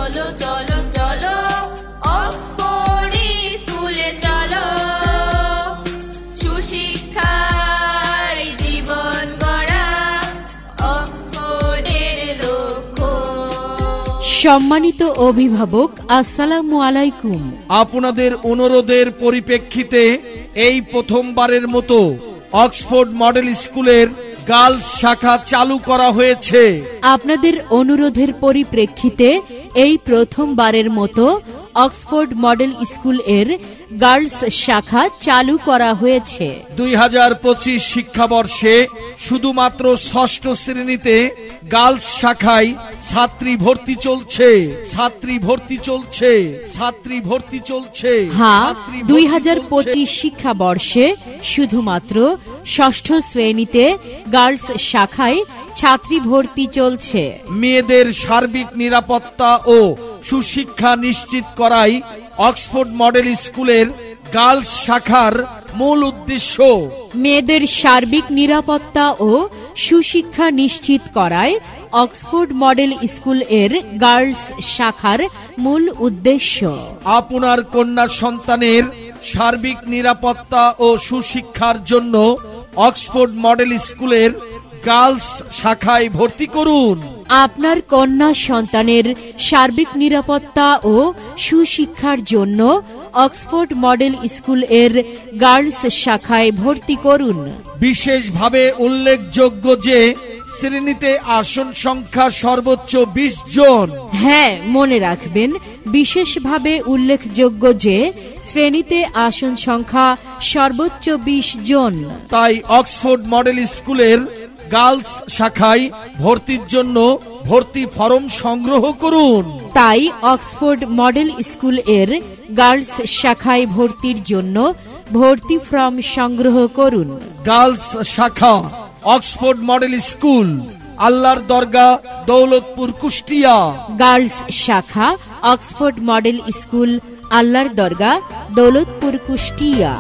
চলো চলো চলো অক্সফোর্ড স্কুলে চলো, সুশিক্ষায় জীবন গড়া অক্সফোর্ডের লক্ষ্য। সম্মানিত অভিভাবক, আসসালামু আলাইকুম। আপনাদের অনুরোধের পরিপ্রেক্ষিতে এই প্রথমবারের মতো অক্সফোর্ড মডেল স্কুলের গার্লস শাখা চালু করা হয়েছে। আপনাদের অনুরোধের পরিপ্রেক্ষিতে এই প্রথমবারের মতো অক্সফোর্ড মডেল স্কুল এর গার্লস শাখা চালু করা হয়েছে। 2025 শিক্ষাবর্ষে শুধুমাত্র ষষ্ঠ শ্রেণীতে গার্লস শাখায় ছাত্রী ভর্তি চলছে, ছাত্রী ভর্তি চলছে, ছাত্রী ভর্তি চলছে। হ্যাঁ, 2025 শিক্ষাবর্ষে শুধুমাত্র ষষ্ঠ শ্রেণীতে গার্লস শাখায় ছাত্রী ভর্তি চলছে। মেয়েদের সার্বিক নিরাপত্তা ও সুশিক্ষা নিশ্চিত করাই অক্সফোর্ড মডেল স্কুলের গার্লস শাখার মূল উদ্দেশ্য। মেয়েদের সার্বিক নিরাপত্তা ও সুশিক্ষা নিশ্চিত করায় অক্সফোর্ড মডেল স্কুল এর গার্লস শাখার মূল উদ্দেশ্য। আপনার কন্যা সন্তানের সার্বিক নিরাপত্তা ও সুশিক্ষার জন্য অক্সফোর্ড মডেল স্কুলের গার্লস শাখায় ভর্তি করুন। আপনার কন্যা সন্তানের সার্বিক নিরাপত্তা ও সুশিক্ষার জন্য অক্সফোর্ড মডেল স্কুল এর গার্লস শাখায় ভর্তি করুন। বিশেষভাবে উল্লেখযোগ্য যে শ্রেণীতে আসন সংখ্যা সর্বোচ্চ 20 জন। হ্যাঁ, মনে রাখবেন, বিশেষভাবে উল্লেখযোগ্য যে শ্রেণীতে আসন সংখ্যা সর্বোচ্চ 20 জন। তাই অক্সফোর্ড মডেল স্কুলের গার্লস শাখায় ভর্তির জন্য ভর্তি ফরম সংগ্রহ করুন। তাই অক্সফোর্ড মডেল স্কুল এর গার্লস শাখায় ভর্তির জন্য ভর্তি ফর্ম সংগ্রহ করুন। গার্লস শাখা অক্সফোর্ড মডেল স্কুল, আল্লাহর দরগা, দৌলতপুর, কুষ্টিয়া। গার্লস শাখা অক্সফোর্ড মডেল স্কুল, আল্লাহর দরগা, দৌলতপুর, কুষ্টিয়া।